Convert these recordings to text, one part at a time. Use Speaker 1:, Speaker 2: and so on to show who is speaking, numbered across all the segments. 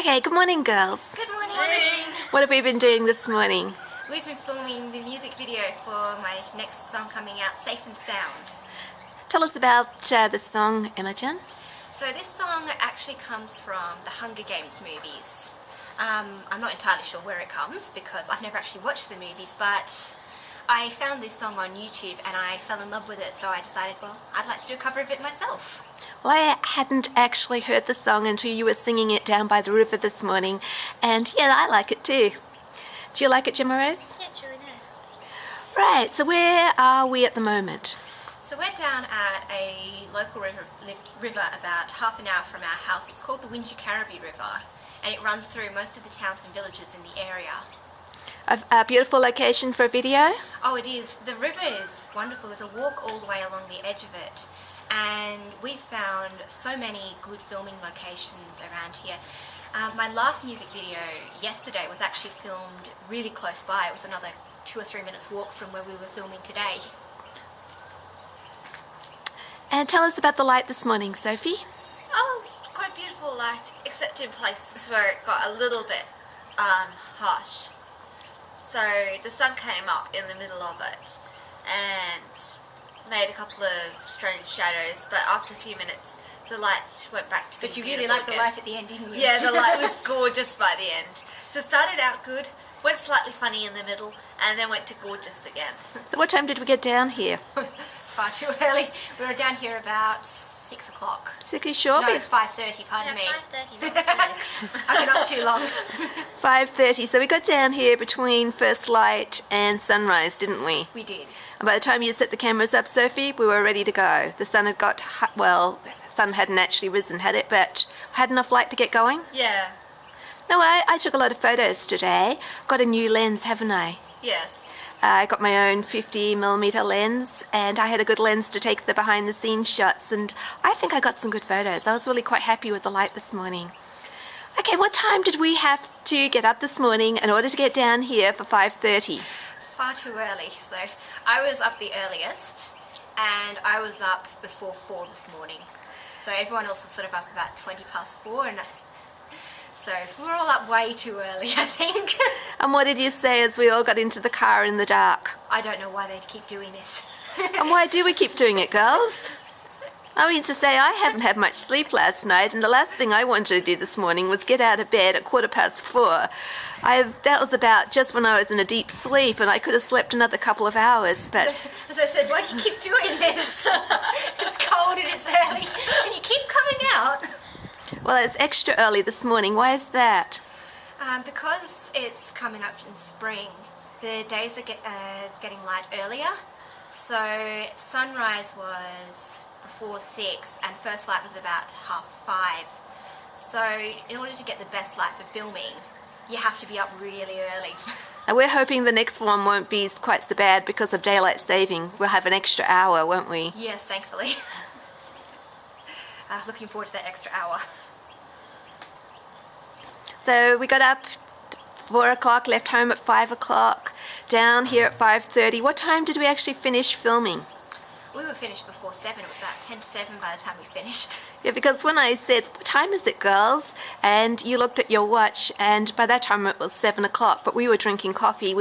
Speaker 1: Okay, good morning, girls.
Speaker 2: Good morning.
Speaker 1: What have we been doing this morning?
Speaker 2: We've been filming the music video for my next song coming out, Safe and Sound.
Speaker 1: Tell us about the song, Imogen.
Speaker 2: So this song actually comes from the Hunger Games movies. I'm not entirely sure where it comes because I've never actually watched the movies, but I found this song on YouTube and I fell in love with it, so I decided, well, I'd like to do a cover of it myself.
Speaker 1: Well, I hadn't actually heard the song until you were singing it down by the river this morning, and yeah, I like it too. Do you like it, Gemma Rose?
Speaker 2: Yeah, it's really nice.
Speaker 1: Right, so where are we at the moment?
Speaker 2: So we're down at a local river about half an hour from our house. It's called the Wingecarribee River, and it runs through most of the towns and villages in the area.
Speaker 1: A beautiful location for a video?
Speaker 2: Oh, it is. The river is wonderful. There's a walk all the way along the edge of it, and we've found so many good filming locations around here. My last music video yesterday was actually filmed really close by. It was another 2 or 3 minutes walk from where we were filming today.
Speaker 1: And tell us about the light this morning, Sophie.
Speaker 3: Oh, it was quite beautiful light, except in places where it got a little bit harsh. So the sun came up in the middle of it and made a couple of strange shadows, but after a few minutes the light went back to being
Speaker 2: But you really
Speaker 3: beautiful
Speaker 2: liked the
Speaker 3: again.
Speaker 2: light at the end, didn't you?
Speaker 3: Yeah, the light was gorgeous by the end. So it started out good, went slightly funny in the middle, and then went to gorgeous again.
Speaker 1: So what time did we get down here?
Speaker 2: Far too early. We were down here about 6 o'clock.
Speaker 1: Are you sure?
Speaker 2: No, 5:30, pardon me.
Speaker 3: 5:30, not 6.
Speaker 2: I've been up too long.
Speaker 1: 5:30. So we got down here between first light and sunrise, didn't we?
Speaker 2: We did.
Speaker 1: And by the time you set the cameras up, Sophie, we were ready to go. The sun had got, well, the sun hadn't actually risen, had it? But had enough light to get going?
Speaker 3: Yeah,
Speaker 1: No, I took a lot of photos today. Got a new lens, haven't I?
Speaker 3: yes.
Speaker 1: I got my own 50mm lens, and I had a good lens to take the behind-the-scenes shots, and I think I got some good photos. I was really quite happy with the light this morning. Okay, what time did we have to get up this morning in order to get down here for 5:30?
Speaker 2: Far too early. So I was up the earliest, and I was up before 4 this morning. So everyone else was sort of up about 20 past 4, and so we were all up way too early, I think.
Speaker 1: And what did you say as we all got into the car in the dark?
Speaker 2: I don't know why they keep doing this.
Speaker 1: And why do we keep doing it, girls? I mean to say, I haven't had much sleep last night, and the last thing I wanted to do this morning was get out of bed at 4:15. That was about just when I was in a deep sleep, and I could have slept another couple of hours, but...
Speaker 2: As I said, why do you keep doing this? It's cold and it's early, and you keep coming out.
Speaker 1: Well, it's extra early this morning. Why is that?
Speaker 2: Because it's coming up in spring, the days are getting light earlier. So sunrise was before 6 and first light was about 5:30. So in order to get the best light for filming, you have to be up really early.
Speaker 1: And we're hoping the next one won't be quite so bad because of daylight saving. We'll have an extra hour, won't we?
Speaker 2: Yes, thankfully. Looking forward to that extra hour.
Speaker 1: So we got up 4 o'clock, left home at 5 o'clock, down here at 5:30. What time did we actually finish filming?
Speaker 2: We were finished before 7. It was about 10 to 7 by the time we finished.
Speaker 1: Yeah, because when I said, what time is it, girls? And you looked at your watch, and by that time it was 7 o'clock, but we were drinking coffee.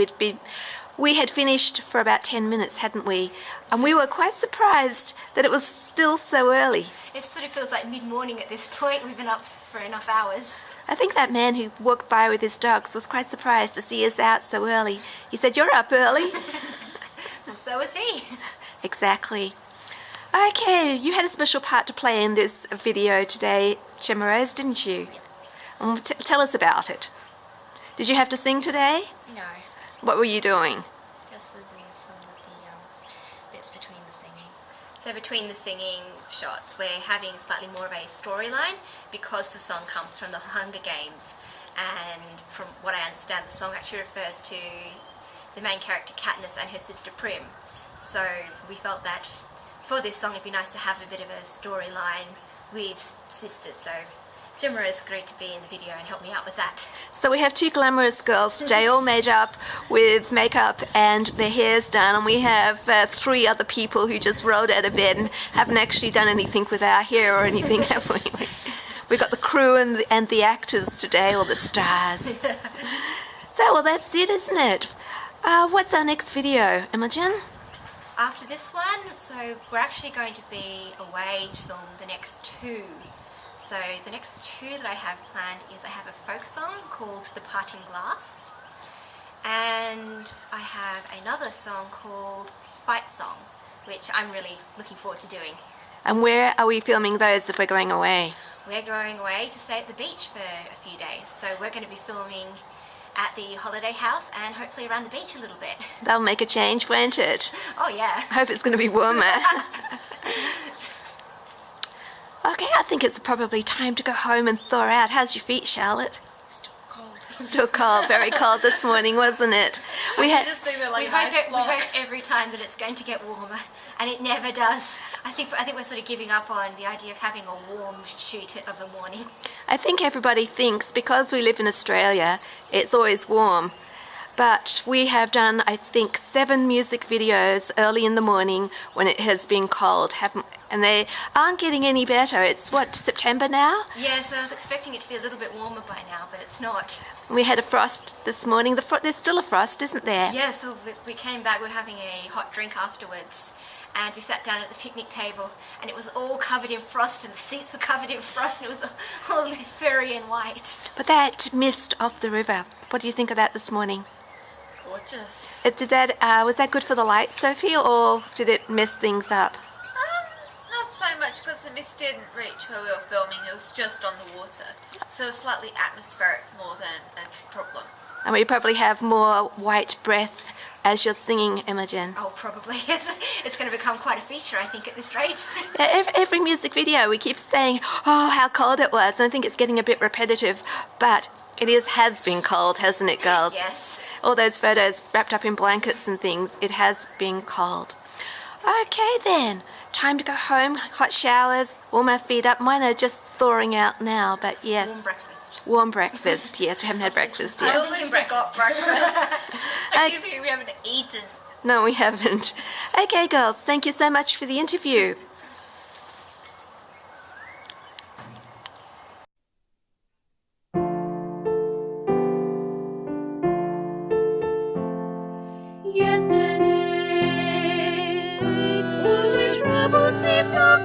Speaker 1: We had finished for about 10 minutes, hadn't we? And we were quite surprised that it was still so early.
Speaker 2: It sort of feels like mid-morning at this point. We've been up for enough hours.
Speaker 1: I think that man who walked by with his dogs was quite surprised to see us out so early. He said, "You're up early."
Speaker 2: And so was he.
Speaker 1: Exactly. Okay, you had a special part to play in this video today, Gemma Rose, didn't you? And tell us about it. Did you have to sing today?
Speaker 4: No,
Speaker 1: What were you doing?
Speaker 4: just was in some of the bits between the singing.
Speaker 2: So between the singing shots, we're having slightly more of a storyline because the song comes from the Hunger Games, and from what I understand, the song actually refers to the main character Katniss and her sister Prim. So we felt that for this song it'd be nice to have a bit of a storyline with sisters. So Gemma has agreed to be in the video and help me out with that.
Speaker 1: So we have two glamorous girls today, all made up with makeup and their hair's done, and we have 3 other people who just rolled out of bed and haven't actually done anything with our hair or anything, have we? We got the crew and the actors today, or the stars. So, well, that's it, isn't it? What's our next video, Imogen?
Speaker 2: After this one, so we're actually going to be away to film the next two. So the next two that I have planned is I have a folk song called The Parting Glass, and I have another song called Fight Song, which I'm really looking forward to doing.
Speaker 1: And where are we filming those if we're going away?
Speaker 2: We're going away to stay at the beach for a few days, so we're going to be filming at the holiday house and hopefully around the beach a little bit.
Speaker 1: That'll make a change, won't it?
Speaker 2: Oh yeah.
Speaker 1: I hope it's going to be warmer. Okay, I think it's probably time to go home and thaw out. How's your feet, Charlotte?
Speaker 4: Still cold.
Speaker 1: Still cold, very cold this morning, wasn't it? We had.
Speaker 2: We hope every time that it's going to get warmer, and it never does. I think we're sort of giving up on the idea of having a warm shoot of a morning.
Speaker 1: I think everybody thinks because we live in Australia, it's always warm. But we have done, I think, 7 music videos early in the morning when it has been cold, and they aren't getting any better. It's what, September now?
Speaker 2: Yes, I was expecting it to be a little bit warmer by now, but it's not.
Speaker 1: We had a frost this morning. There's still a frost, isn't there?
Speaker 2: Yeah, so we came back, we were having a hot drink afterwards, and we sat down at the picnic table, and it was all covered in frost, and the seats were covered in frost, and it was all furry and white.
Speaker 1: But that mist off the river, what do you think of that this morning?
Speaker 3: Gorgeous.
Speaker 1: Was that good for the light, Sophie, or did it mess things up?
Speaker 3: Not so much because the mist didn't reach where we were filming. It was just on the water, so it's slightly atmospheric more than a problem.
Speaker 1: And we probably have more white breath as you're singing, Imogen.
Speaker 2: Oh, probably. It's going to become quite a feature, I think, at this rate.
Speaker 1: Yeah, every music video we keep saying, oh, how cold it was, and I think it's getting a bit repetitive, but it has been cold, hasn't it, girls?
Speaker 2: Yes.
Speaker 1: All those photos wrapped up in blankets and things, it has been cold. Okay then, time to go home, hot showers, warm our feet up. Mine are just thawing out now, but yes.
Speaker 2: Warm breakfast.
Speaker 1: Warm breakfast, yes, we haven't had breakfast
Speaker 3: I
Speaker 1: yet.
Speaker 3: almost forgot breakfast. I give you, we haven't eaten.
Speaker 1: No, we haven't. Okay, girls, thank you so much for the interview.
Speaker 5: Yesterday, all my troubles seem so